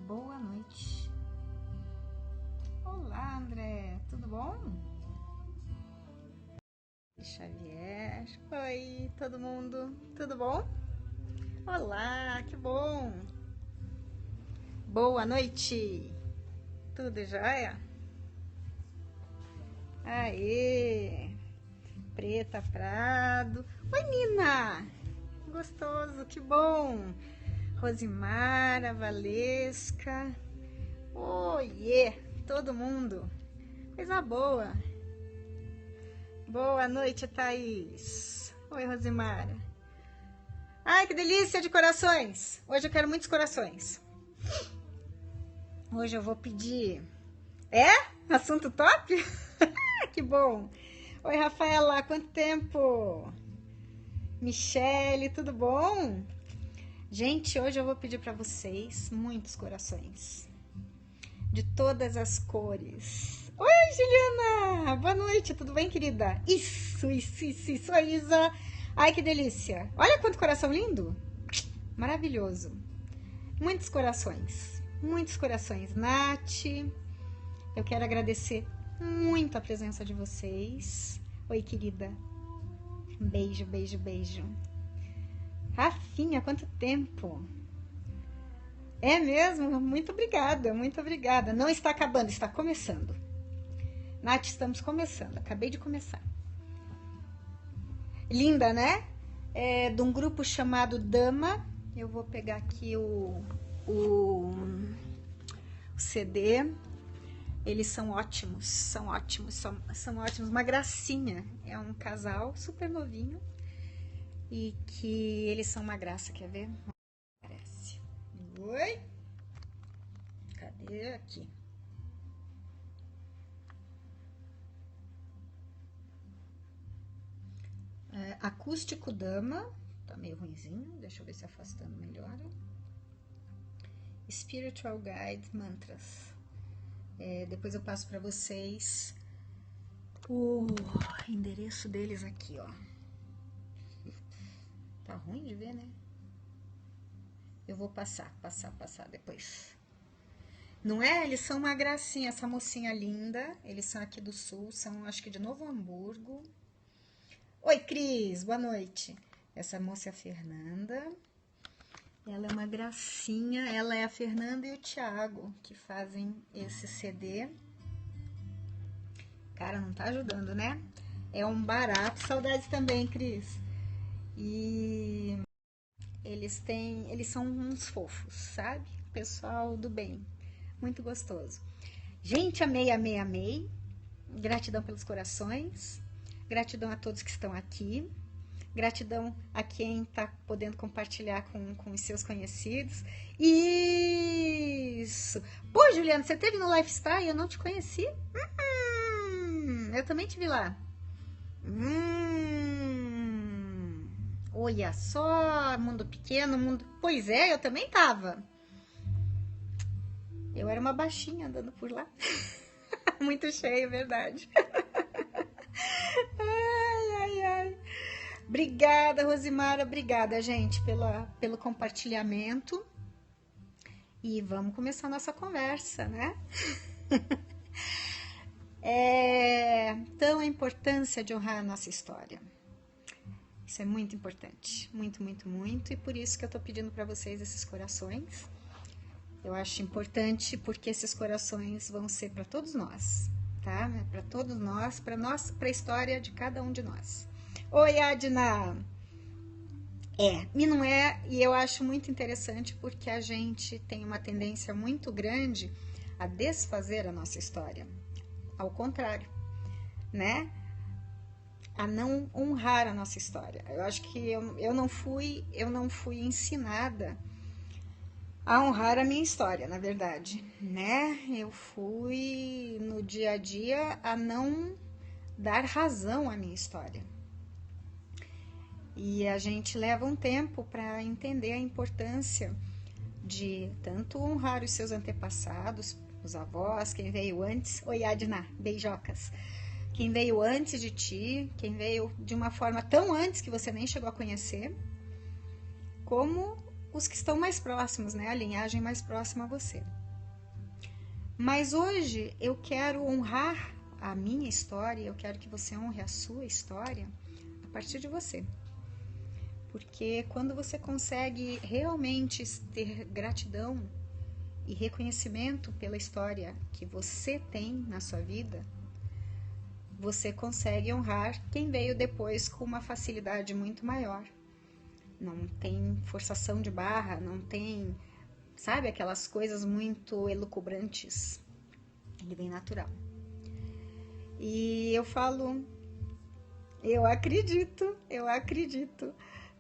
boa noite. Olá, André, tudo bom? Xavier, oi, todo mundo, tudo bom? Olá, que bom. Boa noite, tudo jóia? Aê, Preta Prado. Oi, Nina, gostoso, que bom. Rosimara, Valesca. Oiê, todo mundo. Coisa boa. Boa noite, Thaís. Oi, Rosimara. Ai, que delícia de corações. Hoje eu quero muitos corações. Hoje eu vou pedir... É? Assunto top? Que bom. Oi, Rafaela, quanto tempo? Michele, tudo bom? Gente, hoje eu vou pedir para vocês muitos corações. De todas as cores. Oi, Juliana! Boa noite, tudo bem, querida? Isso, a Isa. Ai, que delícia. Olha quanto coração lindo. Maravilhoso. Muitos corações. Muitos corações. Nath, eu quero agradecer muito a presença de vocês. Oi, querida. Beijo, beijo, beijo. Rafinha, quanto tempo. É mesmo? Muito obrigada, muito obrigada. Não está acabando, está começando. Nath, estamos começando. Acabei de começar. Linda, né? É de um grupo chamado Dama. Eu vou pegar aqui o CD. Eles são ótimos, são ótimos, são ótimos. Uma gracinha. É um casal super novinho. E que eles são uma graça, quer ver? Parece. Oi? Cadê? Aqui. Acústico Dama. Tá meio ruinzinho. Deixa eu ver se afastando melhora. Spiritual Guide Mantras. Depois eu passo para vocês o endereço deles aqui, ó. Tá ruim de ver, né? Eu vou passar depois. Não é? Eles são uma gracinha, essa mocinha linda. Eles são aqui do sul, são acho que de Novo Hamburgo. Oi, Cris, boa noite. Essa moça é a Fernanda. Ela é uma gracinha. Ela é a Fernanda e o Thiago que fazem esse CD. Cara, não tá ajudando, né? É um barato. Saudades também, Cris. E eles são uns fofos, sabe? Pessoal do bem. Muito gostoso. Gente, amei. Gratidão pelos corações. Gratidão a todos que estão aqui. Gratidão a quem está podendo compartilhar com os seus conhecidos. Isso! Pô, Juliana, você esteve no Lifestyle e eu não te conheci? Eu também te vi lá. Olha só, mundo pequeno, mundo... Pois é, eu também tava. Eu era uma baixinha andando por lá. Muito cheio, verdade. Ai. Obrigada, Rosimara. Obrigada, gente, pelo compartilhamento. E vamos começar a nossa conversa, né? Então, a importância de honrar a nossa história. Isso é muito importante. Muito. E por isso que eu tô pedindo para vocês esses corações. Eu acho importante porque esses corações vão ser para todos nós, tá? Para todos nós, para a história de cada um de nós. Oi, Adna! E eu acho muito interessante porque a gente tem uma tendência muito grande a desfazer a nossa história. Ao contrário, né? A não honrar a nossa história. Eu acho que eu não fui ensinada a honrar a minha história, na verdade, né? Eu fui no dia a dia a não dar razão à minha história. E a gente leva um tempo para entender a importância de tanto honrar os seus antepassados, os avós, quem veio antes. Oi, Adna, beijocas. Quem veio antes de ti, quem veio de uma forma tão antes que você nem chegou a conhecer, como os que estão mais próximos, né? A linhagem mais próxima a você. Mas hoje eu quero honrar a minha história, eu quero que você honre a sua história a partir de você. Porque quando você consegue realmente ter gratidão e reconhecimento pela história que você tem na sua vida, você consegue honrar quem veio depois com uma facilidade muito maior. Não tem forçação de barra, não tem, sabe, aquelas coisas muito elucubrantes. Ele vem natural. E eu falo, eu acredito,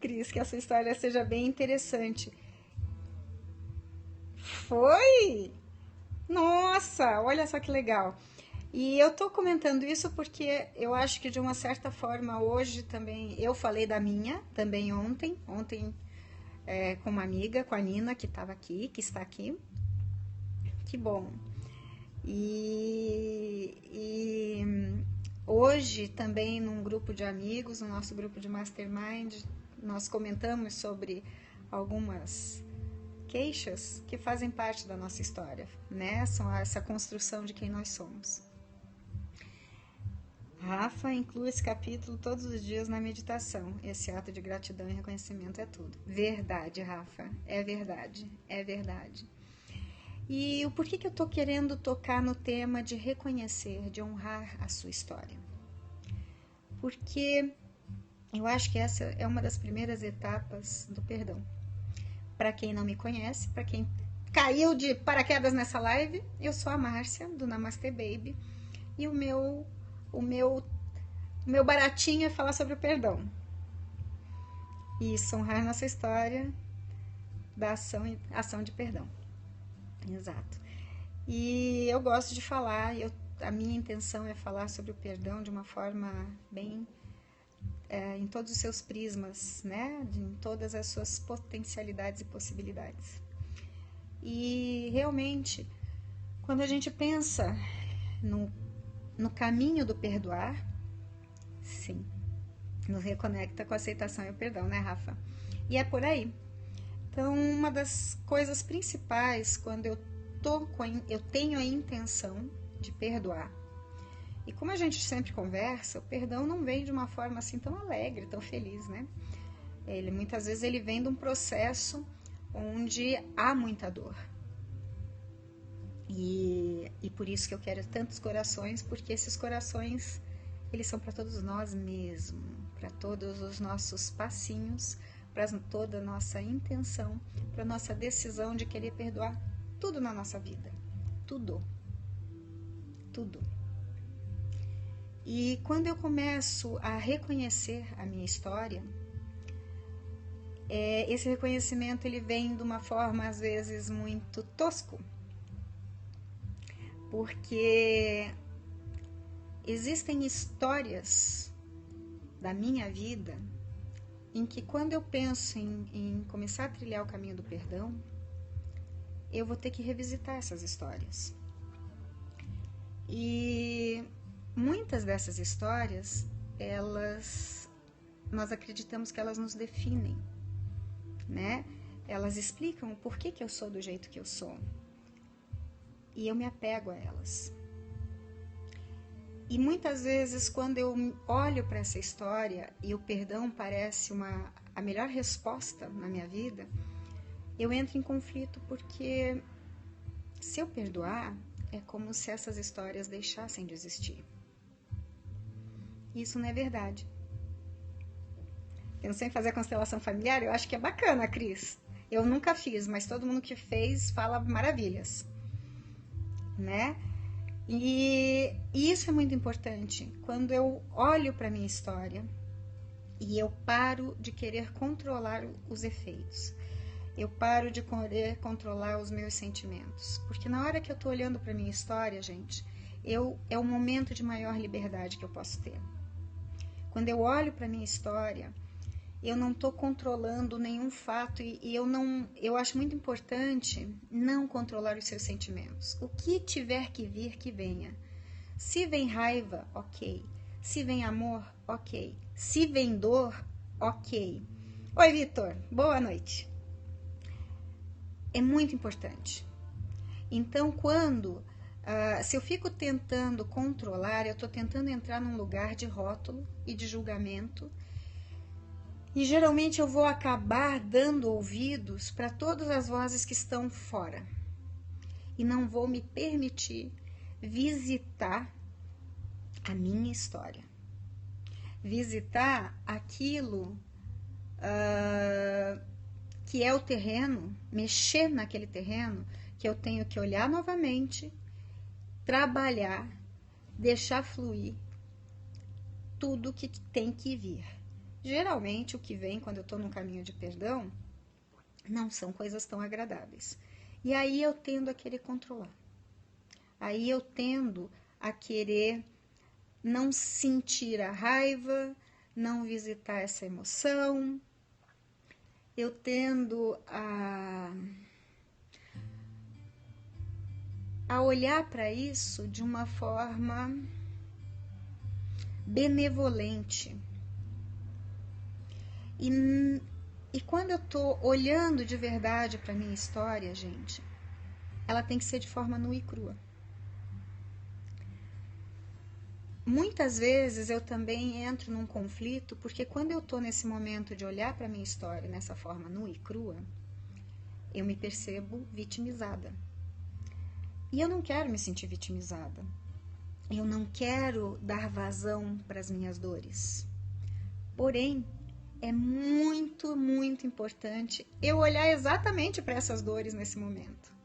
Cris, que essa história seja bem interessante. Foi? Nossa, olha só que legal. E eu tô comentando isso porque eu acho que de uma certa forma hoje também, eu falei da minha também ontem com uma amiga, com a Nina, que estava aqui, que está aqui. Que bom. E hoje também num grupo de amigos, no nosso grupo de Mastermind, nós comentamos sobre algumas queixas que fazem parte da nossa história, né? São essa construção de quem nós somos. Rafa inclui esse capítulo todos os dias na meditação. Esse ato de gratidão e reconhecimento é tudo. Verdade, Rafa. É verdade. É verdade. E o porquê que eu tô querendo tocar no tema de reconhecer, de honrar a sua história? Porque eu acho que essa é uma das primeiras etapas do perdão. Para quem não me conhece, para quem caiu de paraquedas nessa live, eu sou a Márcia, do Namastê Baby. E o meu baratinho é falar sobre o perdão. E honrar nossa história da ação de perdão. Exato. E eu gosto de falar, a minha intenção é falar sobre o perdão de uma forma bem em todos os seus prismas, né? Em todas as suas potencialidades e possibilidades. E realmente, quando a gente pensa no caminho do perdoar, sim, nos reconecta com a aceitação e o perdão, né, Rafa? E é por aí. Então, uma das coisas principais quando eu tenho a intenção de perdoar. E como a gente sempre conversa, o perdão não vem de uma forma assim tão alegre, tão feliz, né? Muitas vezes ele vem de um processo onde há muita dor. E por isso que eu quero tantos corações, porque esses corações, eles são para todos nós mesmo, para todos os nossos passinhos, para toda a nossa intenção, para a nossa decisão de querer perdoar tudo na nossa vida. Tudo. Tudo. E quando eu começo a reconhecer a minha história, esse reconhecimento ele vem de uma forma, às vezes, muito tosco. Porque existem histórias da minha vida em que quando eu penso em começar a trilhar o caminho do perdão, eu vou ter que revisitar essas histórias. E muitas dessas histórias, nós acreditamos que elas nos definem, né? Elas explicam o porquê que eu sou do jeito que eu sou. E eu me apego a elas. E muitas vezes, quando eu olho para essa história e o perdão parece a melhor resposta na minha vida, eu entro em conflito porque se eu perdoar, é como se essas histórias deixassem de existir. Isso não é verdade. Pensei em fazer a constelação familiar, eu acho que é bacana, Cris. Eu nunca fiz, mas todo mundo que fez fala maravilhas, né? E isso é muito importante. Quando eu olho para minha história e eu paro de querer controlar os efeitos, eu paro de querer controlar os meus sentimentos, porque na hora que eu tô olhando para minha história, gente, é o momento de maior liberdade que eu posso ter. Quando eu olho para minha história, eu não estou controlando nenhum fato e eu acho muito importante não controlar os seus sentimentos. O que tiver que vir, que venha. Se vem raiva, ok. Se vem amor, ok. Se vem dor, ok. Oi, Vitor. Boa noite. É muito importante. Então, quando Se eu fico tentando controlar, eu estou tentando entrar num lugar de rótulo e de julgamento. E geralmente eu vou acabar dando ouvidos para todas as vozes que estão fora. E não vou me permitir visitar a minha história. Visitar aquilo que é o terreno, mexer naquele terreno que eu tenho que olhar novamente, trabalhar, deixar fluir tudo que tem que vir. Geralmente o que vem quando eu estou num caminho de perdão não são coisas tão agradáveis. E aí eu tendo a querer controlar. Aí eu tendo a querer não sentir a raiva, não visitar essa emoção. Eu tendo a olhar para isso de uma forma benevolente. E quando eu estou olhando de verdade para a minha história, gente, ela tem que ser de forma nua e crua. Muitas vezes eu também entro num conflito, porque quando eu estou nesse momento de olhar para a minha história nessa forma nua e crua, eu me percebo vitimizada. E eu não quero me sentir vitimizada. Eu não quero dar vazão para as minhas dores. Porém, é muito, muito importante eu olhar exatamente para essas dores nesse momento.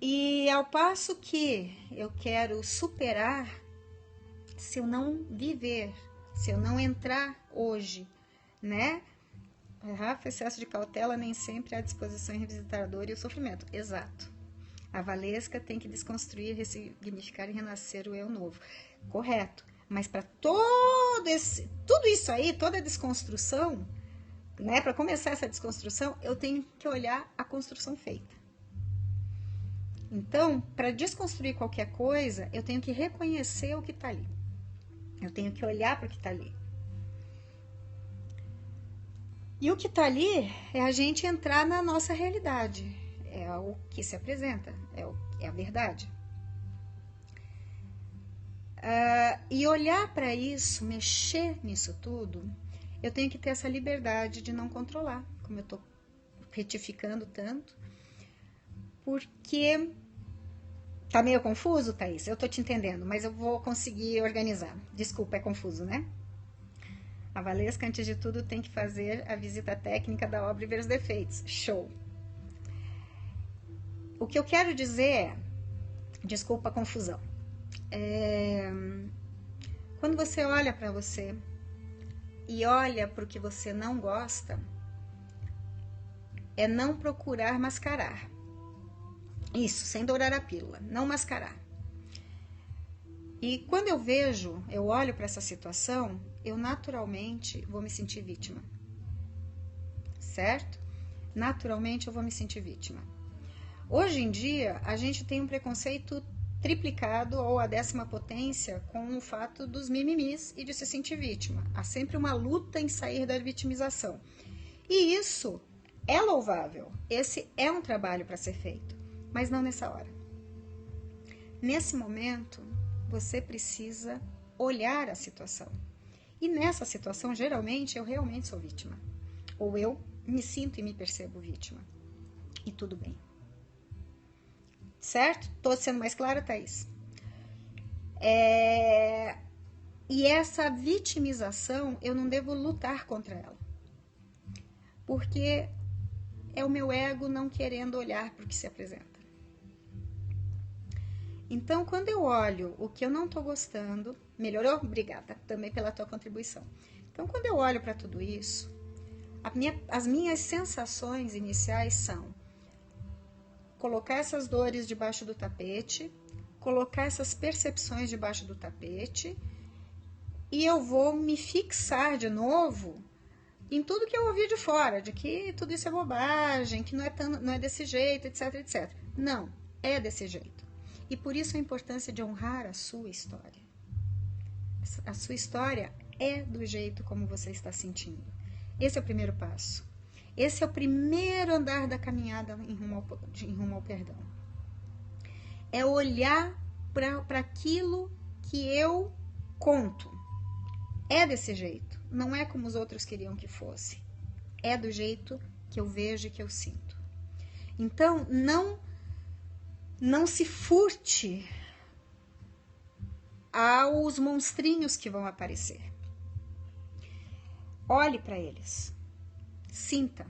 E ao passo que eu quero superar, se eu não viver, se eu não entrar hoje, né? Rafa, excesso de cautela nem sempre há disposição em revisitar a dor e o sofrimento. Exato. A Valesca tem que desconstruir, ressignificar e renascer o eu novo. Correto. Mas para tudo isso aí, toda a desconstrução, né? Para começar essa desconstrução, eu tenho que olhar a construção feita. Então, para desconstruir qualquer coisa, eu tenho que reconhecer o que está ali. Eu tenho que olhar para o que está ali. E o que está ali é a gente entrar na nossa realidade. É o que se apresenta, é a verdade. E olhar para isso, mexer nisso tudo, eu tenho que ter essa liberdade de não controlar, como eu estou retificando tanto. Porque tá meio confuso, Thaís? Eu tô te entendendo, mas eu vou conseguir organizar. Desculpa, é confuso, né? A Valesca, antes de tudo, tem que fazer a visita técnica da obra e ver os defeitos. Show! O que eu quero dizer é, desculpa a confusão, quando você olha para você e olha para o que você não gosta, é não procurar mascarar. Isso, sem dourar a pílula, não mascarar. E quando eu olho para essa situação, eu naturalmente vou me sentir vítima. Certo? Naturalmente eu vou me sentir vítima. Hoje em dia, a gente tem um preconceito triplicado ou a 10ª potência com o fato dos mimimis e de se sentir vítima. Há sempre uma luta em sair da vitimização. E isso é louvável. Esse é um trabalho para ser feito. Mas não nessa hora. Nesse momento, você precisa olhar a situação. E nessa situação, geralmente, eu realmente sou vítima. Ou eu me sinto e me percebo vítima. E tudo bem. Certo? Tô sendo mais clara, Thaís? E essa vitimização, eu não devo lutar contra ela. Porque é o meu ego não querendo olhar para o que se apresenta. Então, quando eu olho o que eu não estou gostando, melhorou? Obrigada também pela tua contribuição. Então, quando eu olho para tudo isso, as minhas sensações iniciais são colocar essas dores debaixo do tapete, colocar essas percepções debaixo do tapete, e eu vou me fixar de novo em tudo que eu ouvi de fora, de que tudo isso é bobagem, que não é desse jeito, etc, etc. Não, é desse jeito. E por isso a importância de honrar a sua história. A sua história é do jeito como você está sentindo. Esse é o primeiro passo. Esse é o primeiro andar da caminhada em rumo ao perdão. é olhar para aquilo que eu conto. É desse jeito, não é como os outros queriam que fosse. É do jeito que eu vejo e que eu sinto. Então, não se furte aos monstrinhos que vão aparecer. Olhe para eles. Sinta.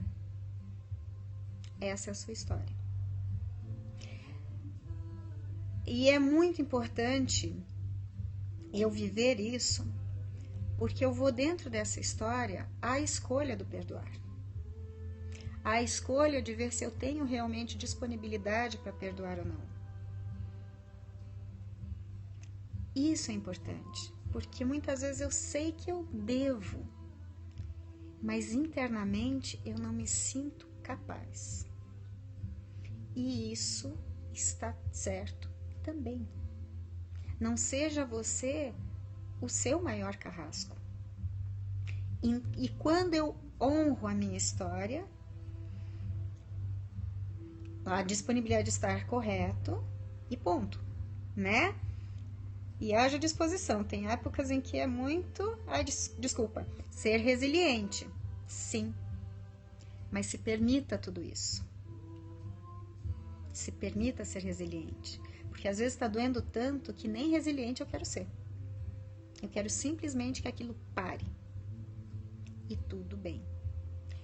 Essa é a sua história. E é muito importante eu viver isso, porque eu vou dentro dessa história a escolha do perdoar. A escolha de ver se eu tenho realmente disponibilidade para perdoar ou não. Isso é importante, porque muitas vezes eu sei que eu devo, mas internamente eu não me sinto capaz. E isso está certo também. Não seja você o seu maior carrasco. E quando eu honro a minha história, a disponibilidade de estar correto e ponto, né? E haja disposição. Tem épocas em que é muito, ser resiliente. Sim. Mas se permita tudo isso. Se permita ser resiliente. Porque às vezes está doendo tanto que nem resiliente eu quero ser. Eu quero simplesmente que aquilo pare. E tudo bem.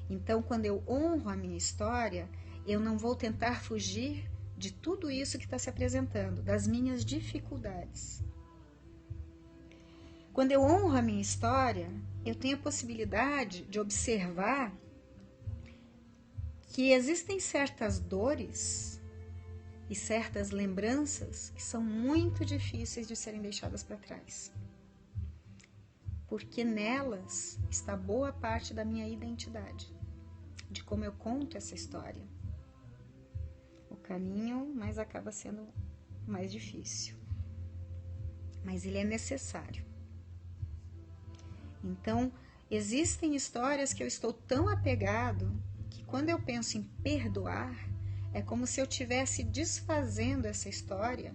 Então, quando eu honro a minha história, eu não vou tentar fugir de tudo isso que está se apresentando, das minhas dificuldades. Quando eu honro a minha história, eu tenho a possibilidade de observar que existem certas dores e certas lembranças que são muito difíceis de serem deixadas para trás. Porque nelas está boa parte da minha identidade, de como eu conto essa história. O caminho, mas acaba sendo mais difícil. Mas ele é necessário. Então, existem histórias que eu estou tão apegado que quando eu penso em perdoar, é como se eu estivesse desfazendo essa história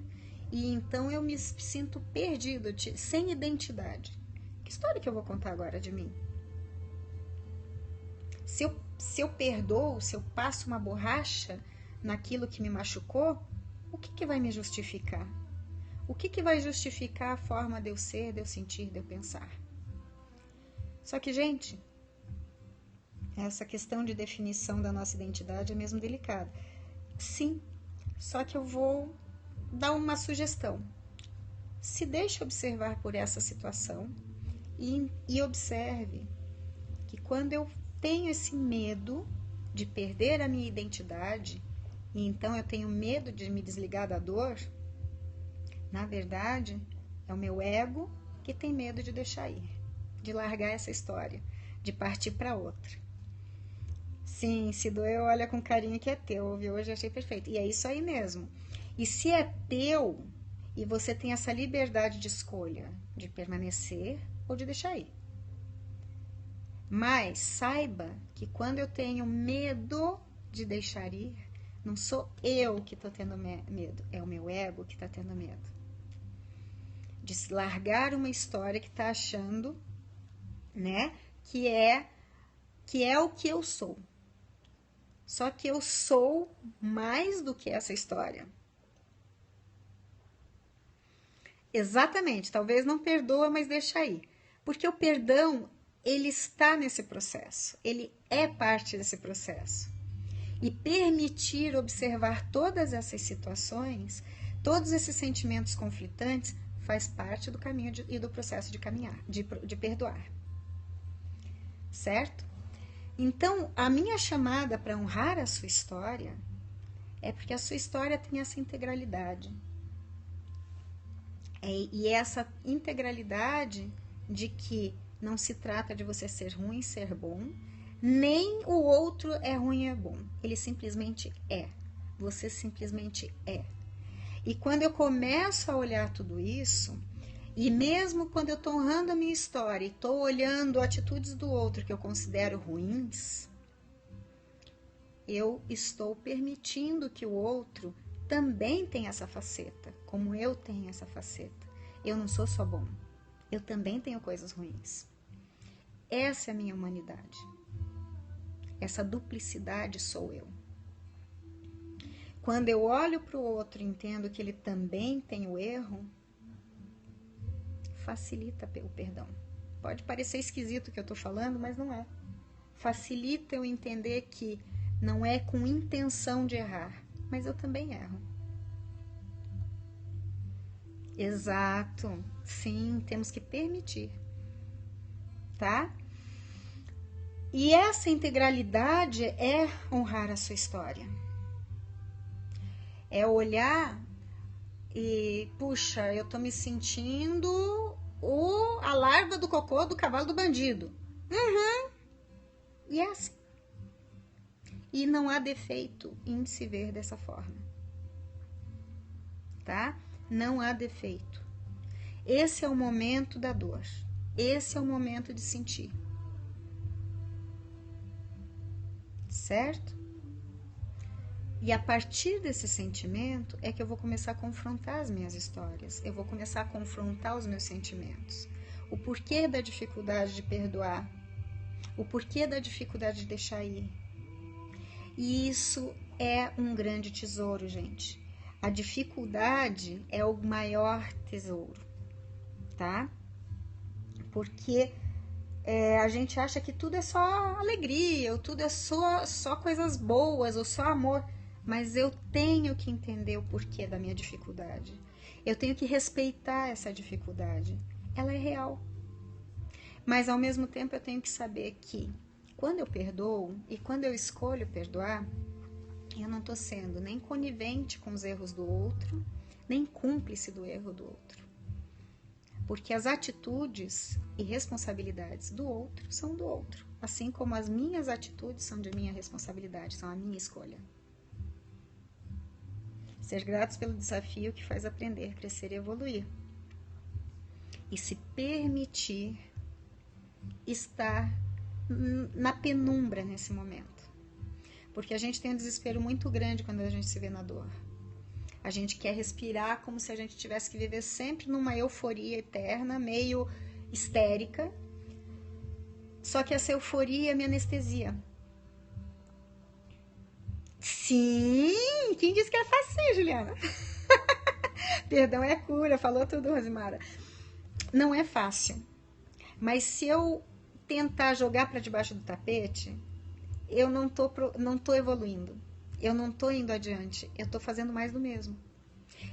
e então eu me sinto perdido, sem identidade. Que história que eu vou contar agora de mim? Se eu perdoo, se eu passo uma borracha naquilo que me machucou, o que vai me justificar? O que vai justificar a forma de eu ser, de eu sentir, de eu pensar? Só que, gente, essa questão de definição da nossa identidade é mesmo delicada. Sim, só que eu vou dar uma sugestão. Se deixe observar por essa situação e observe que quando eu tenho esse medo de perder a minha identidade, e então eu tenho medo de me desligar da dor, na verdade, é o meu ego que tem medo de deixar ir, de largar essa história, de partir para outra. Sim, se doeu, olha com carinho que é teu, viu? Hoje achei perfeito. E é isso aí mesmo. E se é teu, e você tem essa liberdade de escolha, de permanecer ou de deixar ir. Mas saiba que quando eu tenho medo de deixar ir, não sou eu que estou tendo medo, é o meu ego que está tendo medo. De largar uma história que está achando, né, que é o que eu sou. Só que eu sou mais do que essa história. Exatamente, talvez não perdoa, mas deixa aí. Porque o perdão, ele está nesse processo, ele é parte desse processo. E permitir observar todas essas situações, todos esses sentimentos conflitantes, faz parte do caminho e do processo de caminhar, de perdoar. Certo? Então, a minha chamada para honrar a sua história é porque a sua história tem essa integralidade. E essa integralidade de que não se trata de você ser ruim, ser bom, nem o outro é ruim, é bom. Ele simplesmente é. Você simplesmente é. E quando eu começo a olhar tudo isso, e mesmo quando eu estou honrando a minha história e estou olhando atitudes do outro que eu considero ruins, eu estou permitindo que o outro também tem essa faceta, como eu tenho essa faceta. Eu não sou só bom, eu também tenho coisas ruins. Essa é a minha humanidade. Essa duplicidade sou eu. Quando eu olho para o outro e entendo que ele também tem o erro, facilita o perdão. Pode parecer esquisito o que eu estou falando, mas não é. Facilita eu entender que não é com intenção de errar, mas eu também erro. Exato. Sim, temos que permitir. Tá? E essa integralidade é honrar a sua história. É olhar e, puxa, eu tô me sentindo a larva do cocô do cavalo do bandido. E é assim. E não há defeito em se ver dessa forma. Tá? Não há defeito. Esse é o momento da dor. Esse é o momento de sentir. Certo? E a partir desse sentimento é que eu vou começar a confrontar as minhas histórias. Eu vou começar a confrontar os meus sentimentos. O porquê da dificuldade de perdoar. O porquê da dificuldade de deixar ir. E isso é um grande tesouro, gente. A dificuldade é o maior tesouro, tá? Porque a gente acha que tudo é só alegria, ou tudo é só coisas boas, ou só amor. Mas eu tenho que entender o porquê da minha dificuldade. Eu tenho que respeitar essa dificuldade. Ela é real. Mas ao mesmo tempo eu tenho que saber que quando eu perdoo e quando eu escolho perdoar, eu não estou sendo nem conivente com os erros do outro, nem cúmplice do erro do outro. Porque as atitudes e responsabilidades do outro são do outro. Assim como as minhas atitudes são de minha responsabilidade, são a minha escolha. Ser gratos pelo desafio que faz aprender, crescer e evoluir. E se permitir estar na penumbra nesse momento. Porque a gente tem um desespero muito grande quando a gente se vê na dor. A gente quer respirar como se a gente tivesse que viver sempre numa euforia eterna, meio histérica. Só que essa euforia me anestesia. Sim! Quem disse que é fácil, Juliana? Perdão é cura, falou tudo, Rosimara. Não é fácil. Mas se eu tentar jogar para debaixo do tapete, eu não tô evoluindo. Eu não tô indo adiante. Eu tô fazendo mais do mesmo.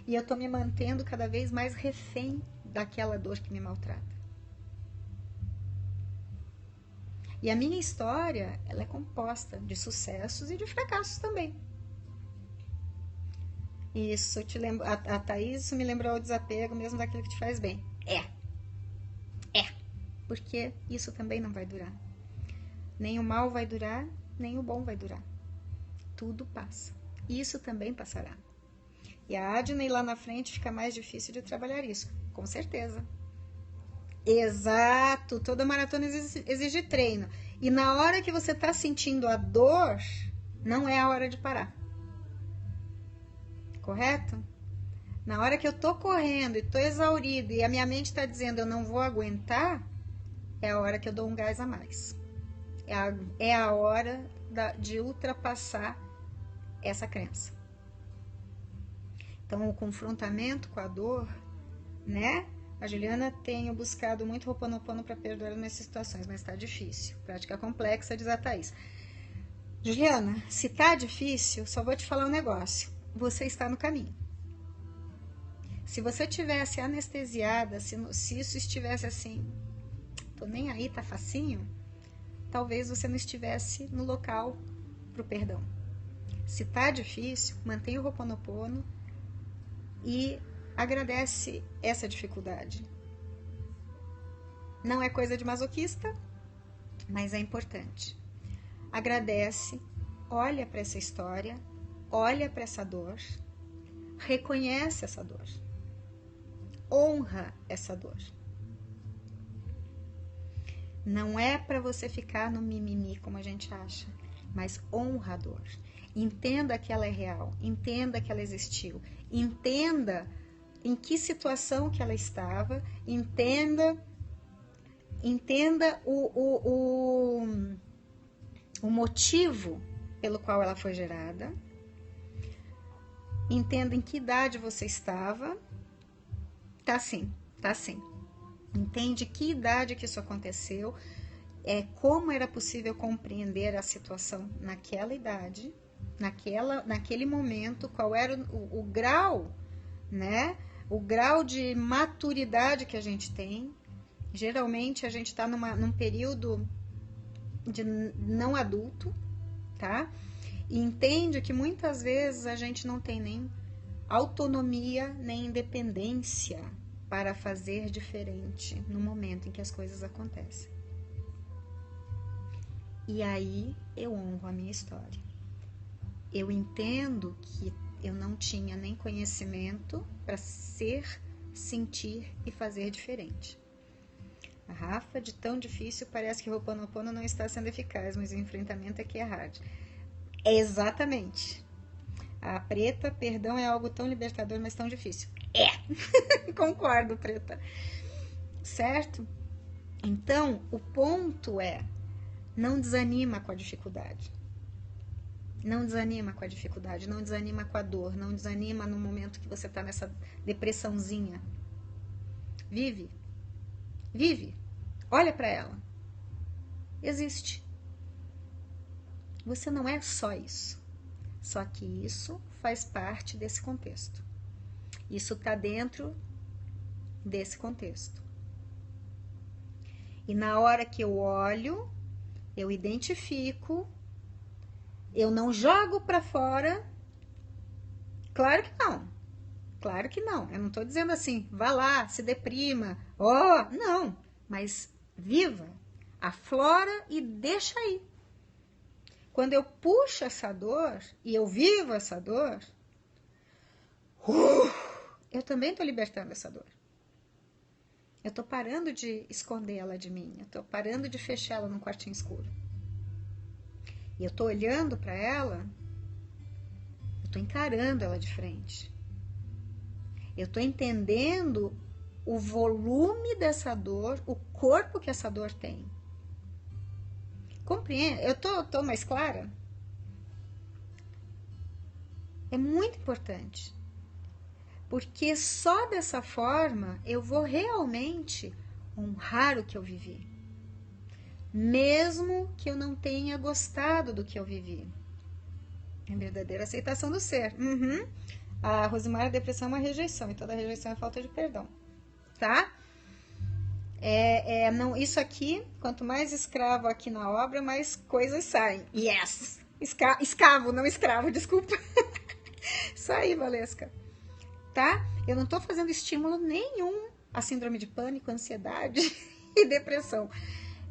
E eu tô me mantendo cada vez mais refém daquela dor que me maltrata. E a minha história, ela é composta de sucessos e de fracassos também. Isso te lembra, a Thaís, isso me lembrou o desapego mesmo daquilo que te faz bem. Porque isso também não vai durar. Nem o mal vai durar, nem o bom vai durar. Tudo passa. Isso também passará. E a Adney lá na frente fica mais difícil de trabalhar isso, com certeza. Exato, toda maratona exige treino. E na hora que você está sentindo a dor, não é a hora de parar. Correto? Na hora que eu tô correndo e tô exaurido e a minha mente está dizendo eu não vou aguentar, é a hora que eu dou um gás a mais. É a hora de ultrapassar essa crença. Então, o confrontamento com a dor, né? A Juliana tem buscado muito Ho'oponopono para perdoar nessas situações, mas está difícil. Prática complexa, diz a Thaís. Juliana, se está difícil, só vou te falar um negócio. Você está no caminho. Se você tivesse anestesiada, se isso estivesse assim, tô nem aí, tá facinho, talvez você não estivesse no local pro perdão. Se tá difícil, mantenha o Ho'oponopono e agradece essa dificuldade. Não é coisa de masoquista, mas é importante. Agradece, olha para essa história, olha para essa dor, reconhece essa dor, honra essa dor. Não é para você ficar no mimimi como a gente acha. mas honra a dor. Entenda que ela é real, entenda que ela existiu, entenda em que situação que ela estava, entenda o motivo pelo qual ela foi gerada, entenda em que idade você estava, tá sim. Entende que idade que isso aconteceu, como era possível compreender a situação naquela idade, naquele momento, qual era o grau, né? O grau de maturidade que a gente tem. Geralmente a gente está num período de não adulto, tá? E entende que muitas vezes a gente não tem nem autonomia, nem independência para fazer diferente no momento em que as coisas acontecem. E aí eu honro a minha história. Eu entendo que eu não tinha nem conhecimento para ser, sentir e fazer diferente. A Rafa, de tão difícil, parece que o Ho'oponopono não está sendo eficaz, mas o enfrentamento é que é hard. Exatamente. A Preta, perdão é algo tão libertador, mas tão difícil. Concordo, Preta. Certo? Então, o ponto é, não desanima com a dificuldade. Não desanima com a dificuldade, não desanima com a dor, não desanima no momento que você está nessa depressãozinha. Vive. Olha para ela. Existe. Você não é só isso. Só que isso faz parte desse contexto. Isso está dentro desse contexto. E na hora que eu olho, eu identifico, eu não jogo para fora. Claro que não. Eu não estou dizendo assim, vá lá, se deprima. Não. Mas viva, aflora e deixa aí. Quando eu puxo essa dor e eu vivo essa dor, eu também estou libertando essa dor. Eu estou parando de esconder ela de mim. Eu estou parando de fechar ela num quartinho escuro. E eu estou olhando para ela, eu estou encarando ela de frente. Eu estou entendendo o volume dessa dor, o corpo que essa dor tem. Compreende? Eu tô mais clara? É muito importante. Porque só dessa forma eu vou realmente honrar o que eu vivi. Mesmo que eu não tenha gostado do que eu vivi. É a verdadeira aceitação do ser. A Rosimar, a depressão é uma rejeição. E toda rejeição é falta de perdão. Tá? Não, isso aqui, quanto mais escravo aqui na obra, mais coisas saem. Yes! Escravo, não escravo, desculpa. Isso aí, Valesca. Tá? Eu não tô fazendo estímulo nenhum a síndrome de pânico, ansiedade e depressão.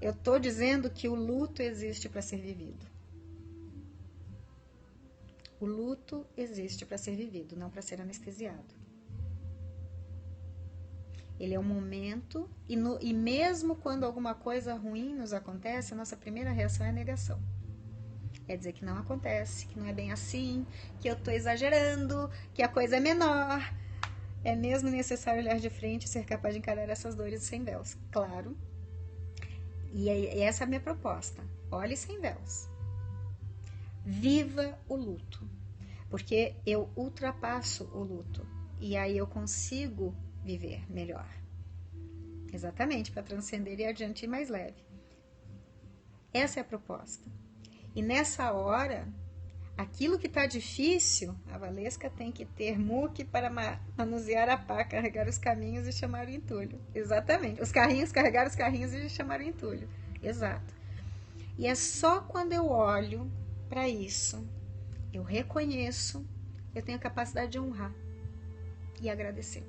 Eu tô dizendo que o luto existe para ser vivido. O luto existe para ser vivido, não para ser anestesiado. Ele é um momento, e mesmo quando alguma coisa ruim nos acontece, a nossa primeira reação é a negação. É dizer que não acontece, que não é bem assim, que eu estou exagerando, que a coisa é menor. É mesmo necessário olhar de frente e ser capaz de encarar essas dores sem véus. Claro. E essa é a minha proposta. Olhe sem véus. Viva o luto. Porque eu ultrapasso o luto. E aí eu consigo viver melhor. Exatamente, para transcender e adiante e mais leve. Essa é a proposta. E nessa hora, aquilo que está difícil, a Valesca tem que ter muque para manusear a pá, carregar os caminhos e chamar o entulho. Exatamente. Os carrinhos, carregar os carrinhos e chamar o entulho. Exato. E é só quando eu olho para isso, eu reconheço, eu tenho a capacidade de honrar e agradecer.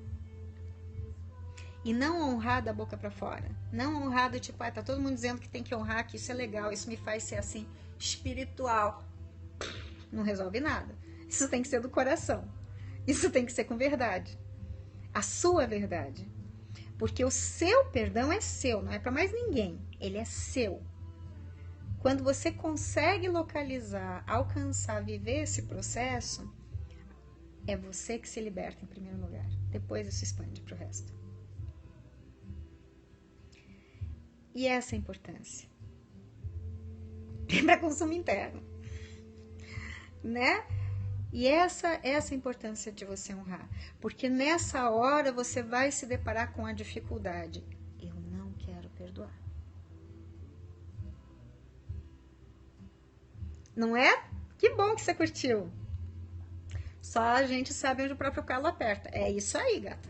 E não honrar da boca para fora. Não honrar do tipo, tá todo mundo dizendo que tem que honrar, que isso é legal, isso me faz ser assim, espiritual. Não resolve nada. Isso tem que ser do coração. Isso tem que ser com verdade. A sua verdade. Porque o seu perdão é seu, não é para mais ninguém. Ele é seu. Quando você consegue localizar, alcançar, viver esse processo, é você que se liberta em primeiro lugar. Depois isso expande para o resto. E essa é a importância. Para consumo interno. Né? E essa é a importância de você honrar. Porque nessa hora você vai se deparar com a dificuldade. Eu não quero perdoar. Não é? Que bom que você curtiu. Só a gente sabe onde o próprio calo aperta. É isso aí, gata.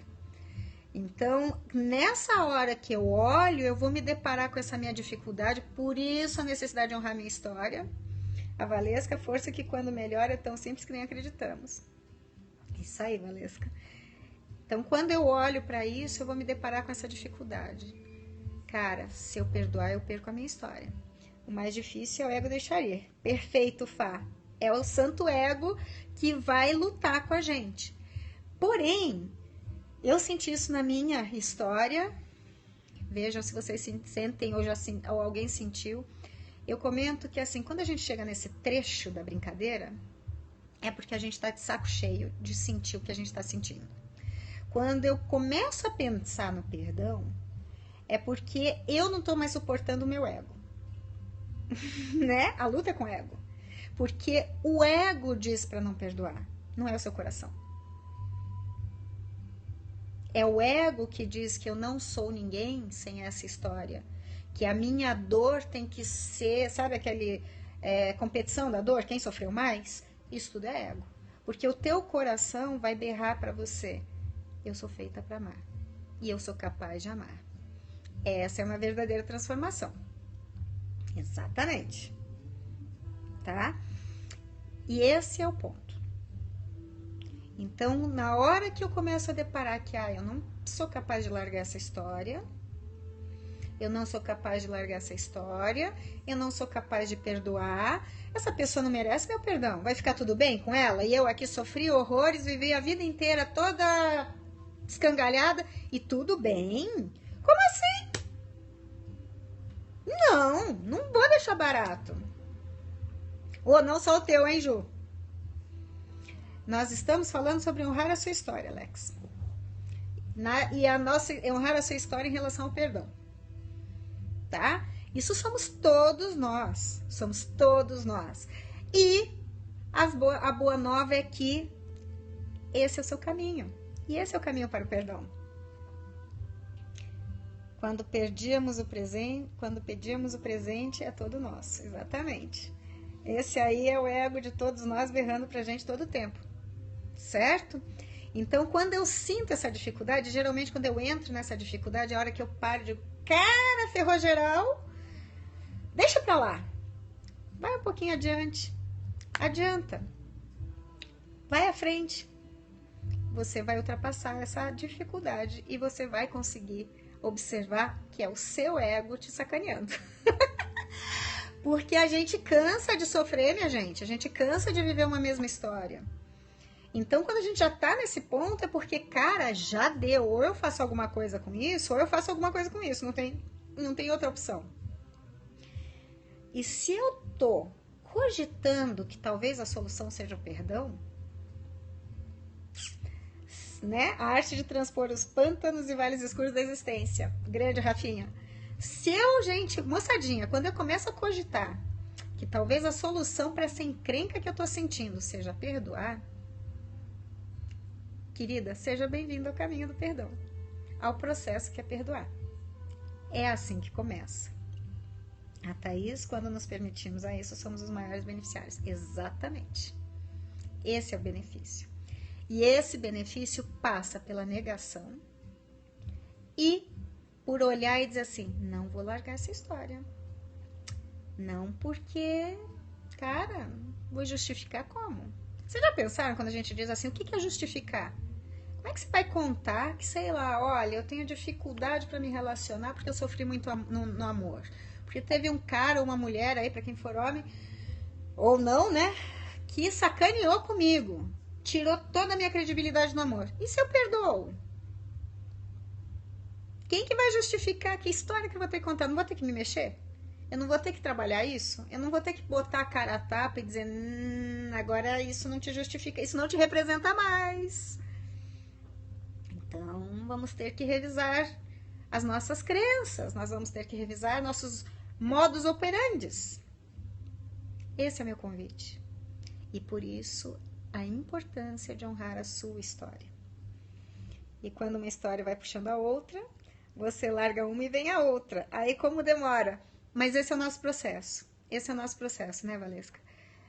Então, nessa hora que eu olho, eu vou me deparar com essa minha dificuldade. Por isso a necessidade de honrar minha história. A Valesca, força que quando melhora é tão simples que nem acreditamos. Isso aí, Valesca. Então, quando eu olho para isso, eu vou me deparar com essa dificuldade. Cara, se eu perdoar, eu perco a minha história. O mais difícil é o ego deixar ir. Perfeito, Fá. É o santo ego que vai lutar com a gente. Porém, eu senti isso na minha história. Vejam se vocês sentem ou alguém sentiu. Eu comento que assim, quando a gente chega nesse trecho da brincadeira, é porque a gente está de saco cheio de sentir o que a gente está sentindo. Quando eu começo a pensar no perdão, é porque eu não estou mais suportando o meu ego. Né? A luta é com o ego. Porque o ego diz para não perdoar, não é o seu coração. É o ego que diz que eu não sou ninguém sem essa história. Que a minha dor tem que ser, sabe aquele competição da dor, quem sofreu mais? Isso tudo é ego. Porque o teu coração vai berrar para você, eu sou feita para amar. E eu sou capaz de amar. Essa é uma verdadeira transformação. Exatamente. Tá? E esse é o ponto. Então, na hora que eu começo a deparar que eu não sou capaz de largar essa história, eu não sou capaz de largar essa história, eu não sou capaz de perdoar, essa pessoa não merece meu perdão, vai ficar tudo bem com ela? E eu aqui sofri horrores, vivi a vida inteira toda escangalhada e tudo bem? Como assim? Não vou deixar barato. Ou não só o teu, hein, Ju? Nós estamos falando sobre honrar a sua história, Alex. Honrar a sua história em relação ao perdão. Tá? Isso somos todos nós. Somos todos nós. E a boa nova é que esse é o seu caminho. E esse é o caminho para o perdão. Quando pedíamos o presente, é todo nosso. Exatamente. Esse aí é o ego de todos nós berrando pra gente todo o tempo. Certo? Então, quando eu sinto essa dificuldade, geralmente quando eu entro nessa dificuldade, é a hora que eu paro de cara, ferrou geral, deixa pra lá. Vai um pouquinho adiante. Adianta. Vai à frente. Você vai ultrapassar essa dificuldade e você vai conseguir observar que é o seu ego te sacaneando. Porque a gente cansa de sofrer, minha gente. A gente cansa de viver uma mesma história. Então, quando a gente já tá nesse ponto, é porque, cara, já deu. Ou eu faço alguma coisa com isso, ou eu faço alguma coisa com isso. Não tem outra opção. E se eu tô cogitando que talvez a solução seja o perdão, né? A arte de transpor os pântanos e vales escuros da existência. Grande, Rafinha. Moçadinha, quando eu começo a cogitar que talvez a solução para essa encrenca que eu tô sentindo seja perdoar, querida, seja bem-vinda ao caminho do perdão, ao processo que é perdoar. É assim que começa. A Thaís, quando nos permitimos a isso, somos os maiores beneficiários. Exatamente. Esse é o benefício. E esse benefício passa pela negação e por olhar e dizer assim, não vou largar essa história. Não porque, cara, vou justificar como? Vocês já pensaram quando a gente diz assim, o que é justificar? Como é que você vai contar que, sei lá, olha, eu tenho dificuldade para me relacionar porque eu sofri muito no amor. Porque teve um cara ou uma mulher aí, para quem for homem, ou não, né, que sacaneou comigo. Tirou toda a minha credibilidade no amor. E se eu perdoo? Quem que vai justificar? Que história que eu vou ter que contar? Não vou ter que me mexer? Eu não vou ter que trabalhar isso? Eu não vou ter que botar a cara a tapa e dizer, agora isso não te justifica, isso não te representa mais. Então, vamos ter que revisar as nossas crenças, nós vamos ter que revisar nossos modus operandes. Esse é o meu convite. E por isso, a importância de honrar a sua história. E quando uma história vai puxando a outra, você larga uma e vem a outra. Aí como demora? Mas esse é o nosso processo. Esse é o nosso processo, né, Valesca?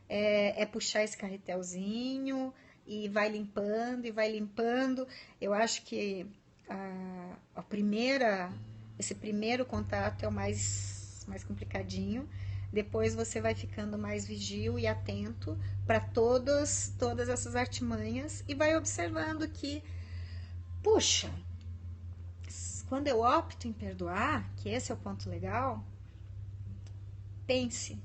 É puxar esse carretelzinho e vai limpando e vai limpando. Eu acho que esse primeiro contato é o mais complicadinho. Depois você vai ficando mais vigil e atento para todas essas artimanhas e vai observando que, puxa, quando eu opto em perdoar, que esse é o ponto legal, pense,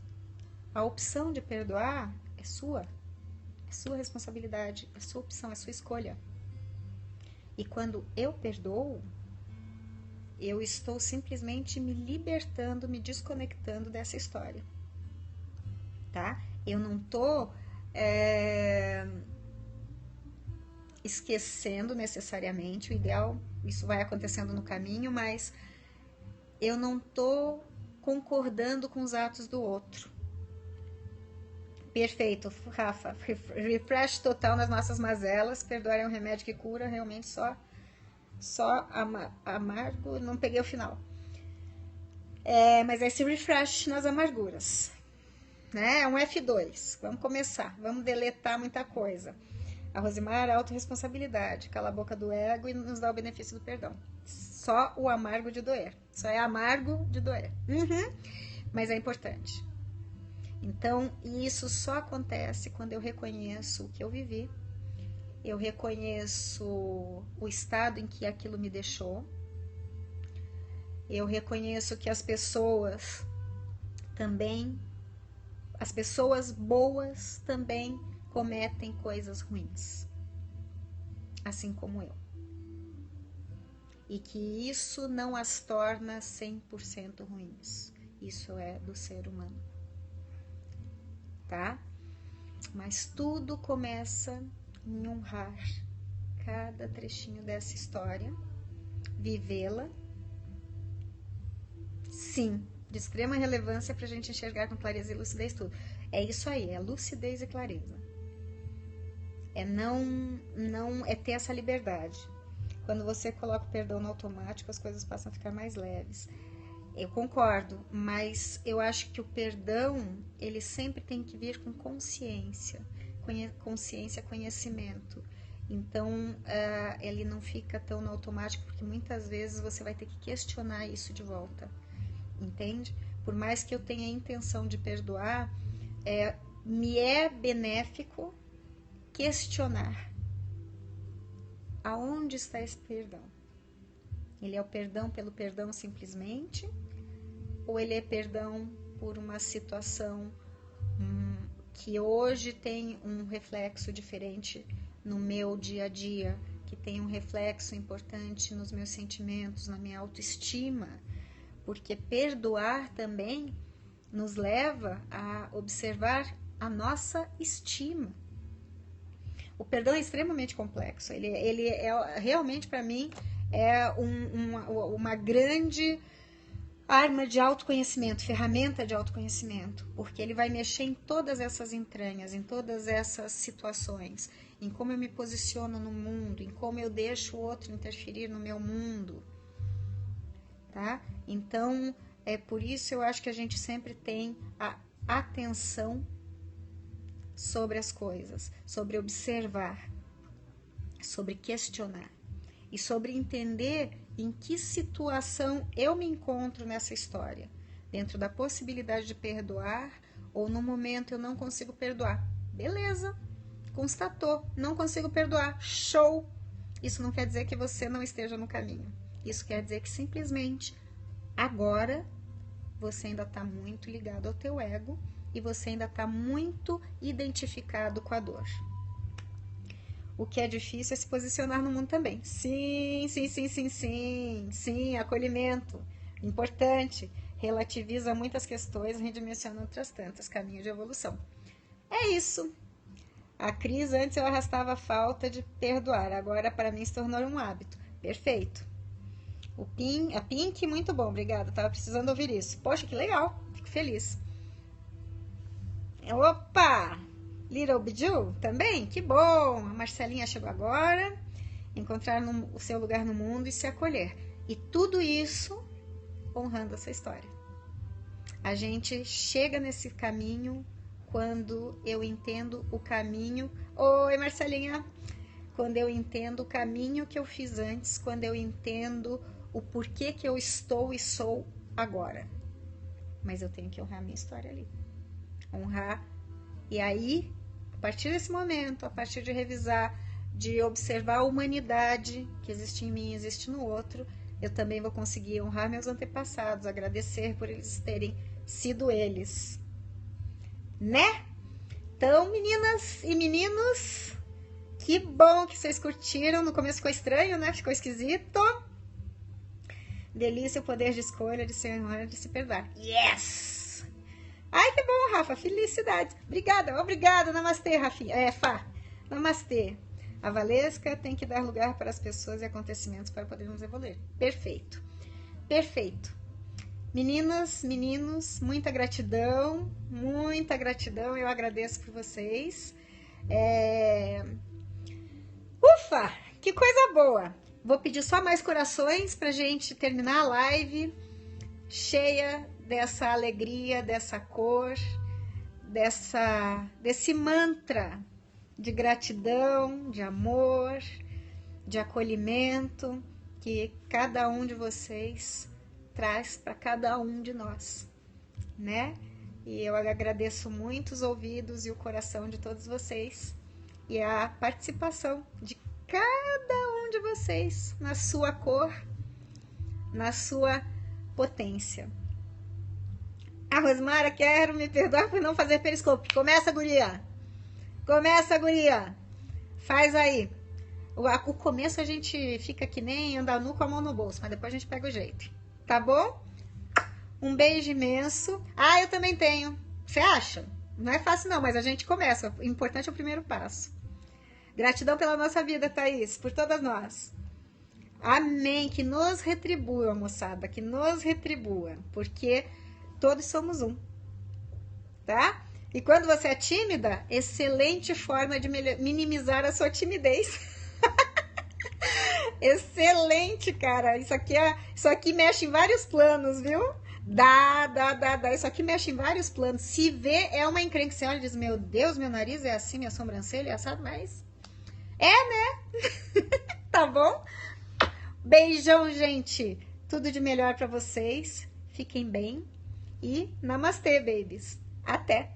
a opção de perdoar é sua responsabilidade, é sua opção, é sua escolha. E quando eu perdoo, eu estou simplesmente me libertando, me desconectando dessa história, tá? Eu não tô esquecendo necessariamente, o ideal, isso vai acontecendo no caminho, mas eu não tô concordando com os atos do outro. Perfeito, Rafa. Refresh total nas nossas mazelas. Perdoar é um remédio que cura, realmente só amargo. Não peguei o final. Mas é esse refresh nas amarguras. Né? É um F2. Vamos começar. Vamos deletar muita coisa. A Rosimar, autorresponsabilidade. Cala a boca do ego e nos dá o benefício do perdão. Só o amargo de doer. Só é amargo de doer. Mas é importante. Então, isso só acontece quando eu reconheço o que eu vivi, eu reconheço o estado em que aquilo me deixou, eu reconheço que as pessoas boas também cometem coisas ruins, assim como eu. E que isso não as torna 100% ruins. Isso é do ser humano. Tá? Mas tudo começa em honrar cada trechinho dessa história, vivê-la, sim, de extrema relevância para a gente enxergar com clareza e lucidez tudo. É isso aí, é lucidez e clareza. É não é ter essa liberdade. Quando você coloca o perdão no automático, as coisas passam a ficar mais leves. Eu concordo, mas eu acho que o perdão, ele sempre tem que vir com consciência, conhecimento. Então, ele não fica tão no automático, porque muitas vezes você vai ter que questionar isso de volta, entende? Por mais que eu tenha a intenção de perdoar, me é benéfico questionar. Aonde está esse perdão? Ele é o perdão pelo perdão simplesmente? Ou ele é perdão por uma situação que hoje tem um reflexo diferente no meu dia a dia, que tem um reflexo importante nos meus sentimentos, na minha autoestima? Porque perdoar também nos leva a observar a nossa estima. O perdão é extremamente complexo. Ele é realmente, para mim, é uma grande arma de autoconhecimento, ferramenta de autoconhecimento, porque ele vai mexer em todas essas entranhas, em todas essas situações, em como eu me posiciono no mundo, em como eu deixo o outro interferir no meu mundo, tá? Então, por isso eu acho que a gente sempre tem a atenção sobre as coisas, sobre observar, sobre questionar e sobre entender em que situação eu me encontro nessa história, dentro da possibilidade de perdoar ou no momento eu não consigo perdoar. Beleza, constatou, não consigo perdoar, show! Isso não quer dizer que você não esteja no caminho, isso quer dizer que simplesmente agora você ainda está muito ligado ao teu ego e você ainda está muito identificado com a dor. O que é difícil é se posicionar no mundo também. Sim, acolhimento, importante. relativiza muitas questões, redimensiona outras tantas, caminho de evolução. É isso. A Cris, antes eu arrastava a falta de perdoar, agora para mim se tornou um hábito. Perfeito. A Pink, muito bom, obrigada. Tava precisando ouvir isso. Poxa, que legal. Fico feliz. Opa! Little Biju também? Que bom! A Marcelinha chegou agora. Encontrar o seu lugar no mundo e se acolher. E tudo isso honrando a sua história. A gente chega nesse caminho quando eu entendo o caminho. Oi, Marcelinha! Quando eu entendo o caminho que eu fiz antes, quando eu entendo o porquê que eu estou e sou agora. Mas eu tenho que honrar a minha história ali. Honrar. E aí, a partir desse momento, a partir de revisar, de observar a humanidade que existe em mim, existe no outro, eu também vou conseguir honrar meus antepassados, agradecer por eles terem sido eles. Né? Então, meninas e meninos, que bom que vocês curtiram. No começo ficou estranho, né? Ficou esquisito. Delícia o poder de escolha, de se honrar, de se perdoar. Yes! Ai, que bom, Rafa. Felicidades. Obrigada. Namastê, Rafinha. Fá. Namastê. A Valesca tem que dar lugar para as pessoas e acontecimentos para podermos evoluir. Perfeito. Meninas, meninos, muita gratidão. Eu agradeço por vocês. Ufa, que coisa boa. Vou pedir só mais corações pra gente terminar a live cheia dessa alegria, dessa cor, desse mantra de gratidão, de amor, de acolhimento que cada um de vocês traz para cada um de nós, né? E eu agradeço muito os ouvidos e o coração de todos vocês e a participação de cada um de vocês na sua cor, na sua potência. A Rosmara, quero me perdoar por não fazer periscope. Começa, guria! Faz aí. O começo a gente fica que nem andar nu com a mão no bolso, mas depois a gente pega o jeito. Tá bom? Um beijo imenso. Ah, eu também tenho. Você acha? Não é fácil não, mas a gente começa. O importante é o primeiro passo. Gratidão pela nossa vida, Thaís, por todas nós. Amém. Que nos retribua, moçada, que nos retribua, porque todos somos um, tá? E quando você é tímida, excelente forma de minimizar a sua timidez. Excelente, cara. Isso aqui mexe em vários planos, viu? Dá. Isso aqui mexe em vários planos. Se vê, é uma encrenca. Você olha e diz, meu Deus, meu nariz é assim, minha sobrancelha é assado, mas... né? Tá bom? Beijão, gente. Tudo de melhor pra vocês. Fiquem bem. E namastê, babies. Até!